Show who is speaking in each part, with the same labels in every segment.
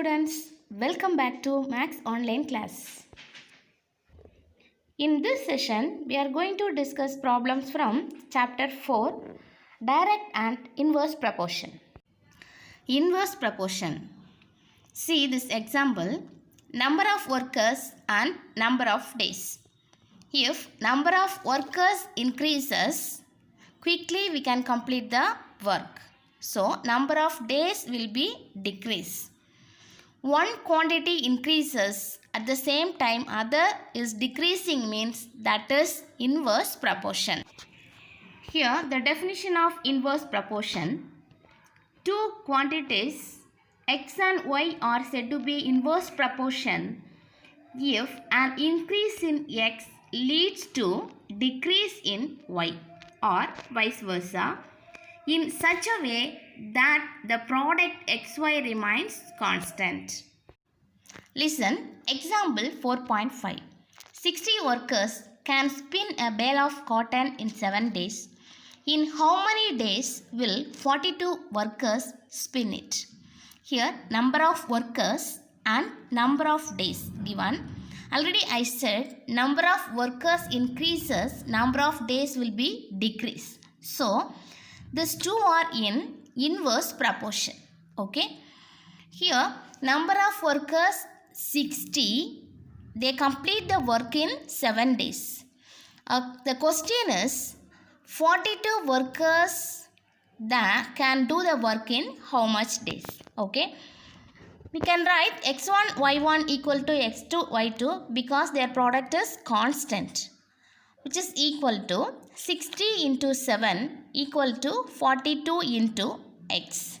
Speaker 1: students, welcome back to Max online class. In this session, we are going to discuss problems from chapter 4, direct and inverse proportion. Inverse proportion. See this example, number of workers and number of days. If number of workers increases, quickly we can complete the work. So, number of days will be decrease. One quantity increases at the same time other is decreasing means that is inverse proportion. Here the definition of inverse proportion. Two quantities x and y are said to be inverse proportion if an increase in x leads to decrease in y or vice versa in such a way that the product xy remains constant. Listen, example 4.5. 60 workers can spin a bale of cotton in 7 days. In how many days will 42 workers spin it? Here, number of workers and number of days given. Already I said, number of workers increases, number of days will be decrease. So, these two are in inverse proportion. Okay. Here, number of workers 60. They complete the work in 7 days. The question is, 42 workers that can do the work in how much days? Okay. We can write x1, y1 equal to x2, y2 because their product is constant, which is equal to 60 into 7 equal to 42 into x.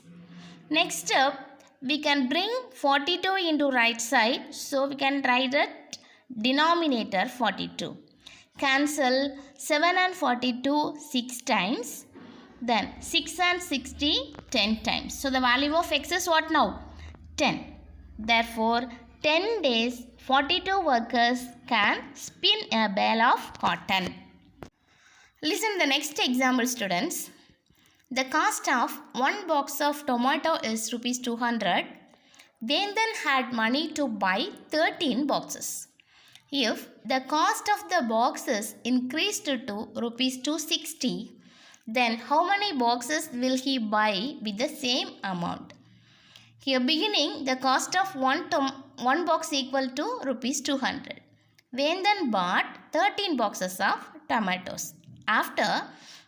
Speaker 1: Next step, we can bring 42 into right side. So, we can write it denominator 42. Cancel 7 and 42 6 times. Then 6 and 60 10 times. So, the value of x is what now? 10. Therefore, 10 days 42 workers can spin a bale of cotton. Listen the next example, students. The cost of one box of tomato is rupees 200. Vendan had money to buy 13 boxes. If the cost of the boxes increased to rupees 260, then how many boxes will he buy with the same amount? Here beginning, the cost of one box equal to rupees 200. Vendan bought 13 boxes of tomatoes. After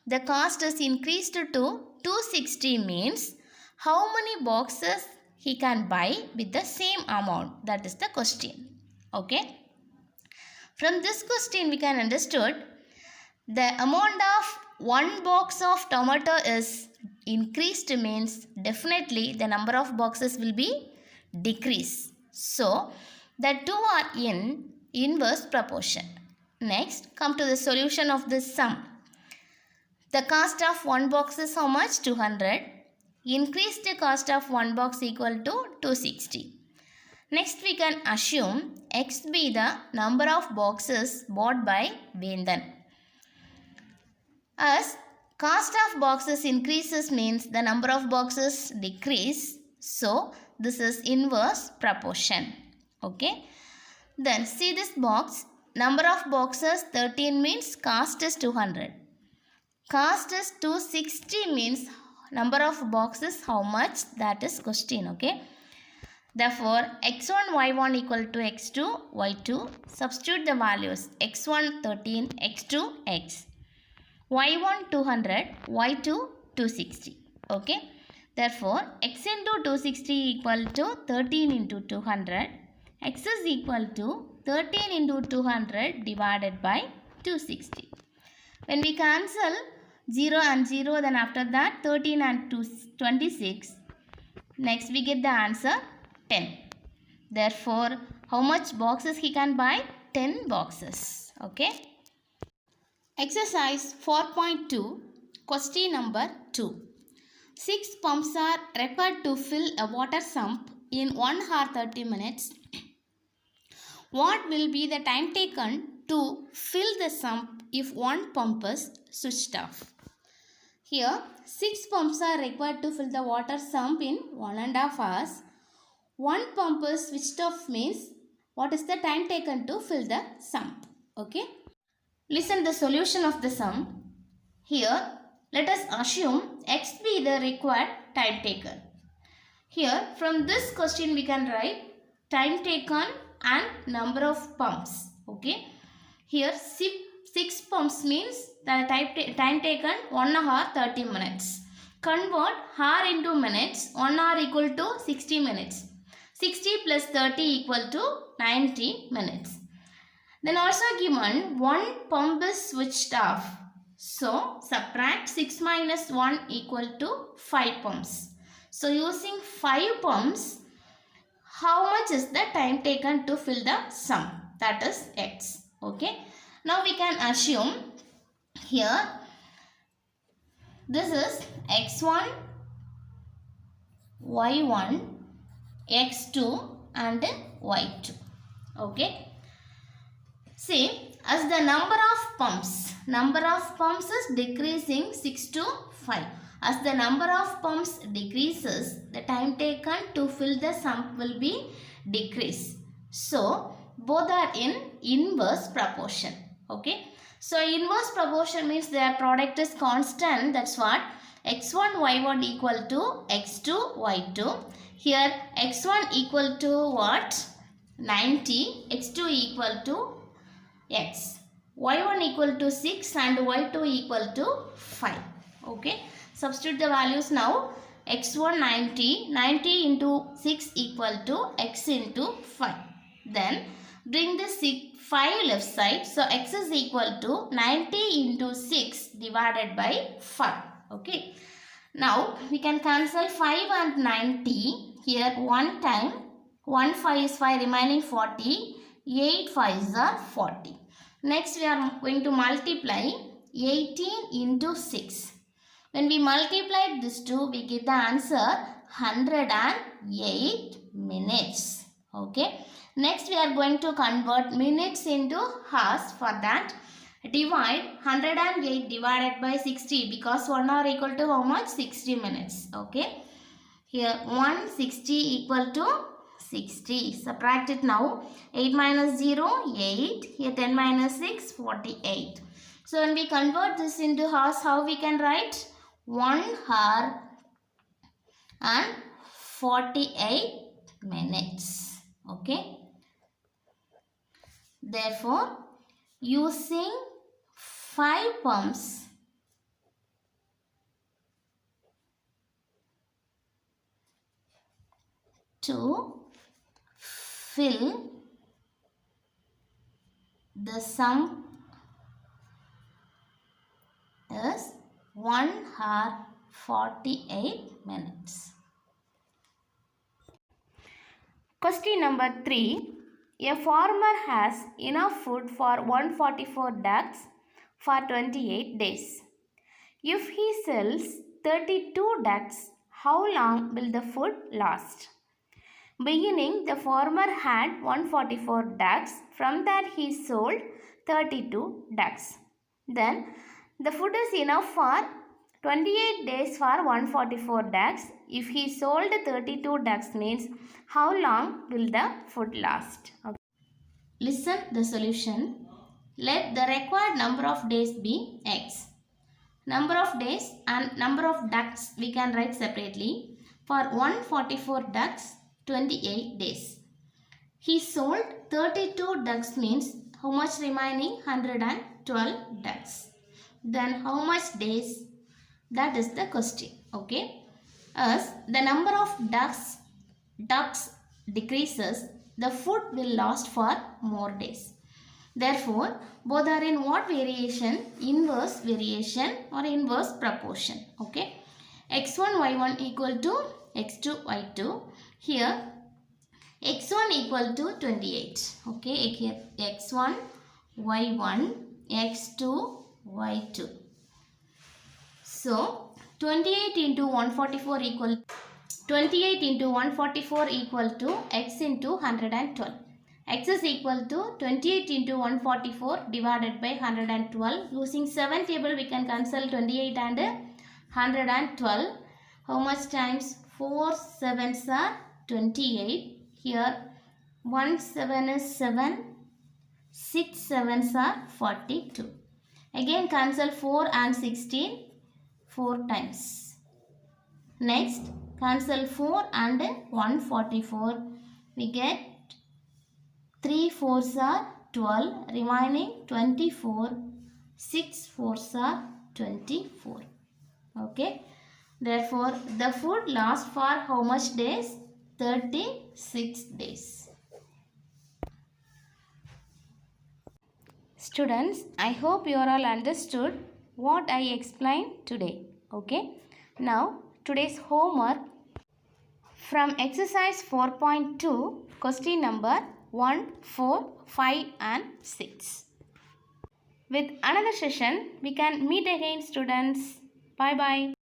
Speaker 1: the cost is increased to 260 means how many boxes he can buy with the same amount? That is the question. Okay. From this question we can understood the amount of one box of tomato is increased means definitely the number of boxes will be decrease. So the two are in inverse proportion. Next, come to the solution of this sum. The cost of one box is how much? 200. Increased cost of one box equal to 260. Next we can assume x be the number of boxes bought by Vendan. As cost of boxes increases means the number of boxes decrease. So this is inverse proportion. Okay. Then see this box. Number of boxes 13 means cost is 200. Cost is 260 means number of boxes how much? That is question. Okay. Therefore, x1, y1 equal to x2, y2. Substitute the values x1 13, x2 x. y1 200, y2 260. Okay. Therefore, x into 260 equal to 13 into 200. X is equal to 13 into 200 divided by 260. When we cancel 0 and 0, then after that 13 and 26. Next we get the answer 10. Therefore, how much boxes he can buy? 10 boxes. Okay. Exercise 4.2, question number 2. 6 pumps are required to fill a water sump in 1 hour 30 minutes. What will be the time taken to fill the sump if one pump is switched off? Here, 6 pumps are required to fill the water sump in 1.5 hours. one pump is switched off means what is the time taken to fill the sump. Okay. Listen the solution of the sum. Here, let us assume x be the required time taken. Here, from this question we can write time taken and number of pumps. Okay. Here, 6 pumps means the time taken 1 hour 30 minutes. Convert hour into minutes. 1 hour equal to 60 minutes. 60 plus 30 equal to 90 minutes. Then also given one pump is switched off. So subtract 6 minus 1 equal to 5 pumps. So using 5 pumps, how much is the time taken to fill the sum? That is x. Okay. Now we can assume here this is x1, y1, x2 and y2. Okay. See, as the number of pumps is decreasing 6 to 5. As the number of pumps decreases, the time taken to fill the sump will be decrease. So, both are in inverse proportion. Okay. So, inverse proportion means their product is constant. That's what x1, y1 equal to x2, y2. Here, x1 equal to what? 90. x2 equal to x. y1 equal to 6 and y2 equal to 5. Okay. Substitute the values now. x1 90. 90 into 6 equal to x into 5. Then bring the 5 left side. So x is equal to 90 into 6 divided by 5. Okay. Now we can cancel 5 and 90. Here 1 time. 1 5 is 5, remaining 40. 8 5s are 40. Next we are going to multiply 18 into 6. When we multiply this two, we get the answer 108 minutes. Okay. Next we are going to convert minutes into hours. For that, divide 108 divided by 60 because 1 hour equal to how much? 60 minutes. Okay. Here 160 equal to 60. Subtract it now. 8 minus 0, 8. Here 10 minus 6, 48. So when we convert this into hours, how we can write? 1 hour and 48 minutes. Okay. Therefore, using 5 pumps to fill the sum is 1 hour 48 minutes. Question number 3. A farmer has enough food for 144 ducks for 28 days. If he sells 32 ducks, how long will the food last? Beginning, the farmer had 144 ducks. From that, he sold 32 ducks. Then, the food is enough for 28 days for 144 ducks. If he sold 32 ducks means how long will the food last? Okay. Listen the solution. Let the required number of days be x. Number of days and number of ducks we can write separately. For 144 ducks, 28 days. He sold 32 ducks means how much remaining? 112 ducks. Then how much days? That is the question. Okay. As the number of ducks decreases, the food will last for more days. Therefore, both are in what variation? Inverse variation or inverse proportion. Okay. x1 y1 equal to x2 y2. Here x1 equal to 28. Okay. Here x1 y1 x2 y2. So 28 into 144 equal 28 into 144 equal to x into 112. X is equal to 28 into 144 divided by 112. Using 7 table we can cancel 28 and 112. How much times? 4 7s are 28. Here 1 7 is 7. 6 7s are 42. Again cancel 4 and 16 4 times. Next cancel 4 and 144. We get 3 4s are 12. Remaining 24. 6 4s are 24. Okay. Therefore, the food lasts for how much days? 36 days. Students, I hope you are all understood what I explained today. Okay. Now, today's homework from exercise 4.2, question number 1, 4, 5 and 6. With another session, we can meet again, students. Bye-bye.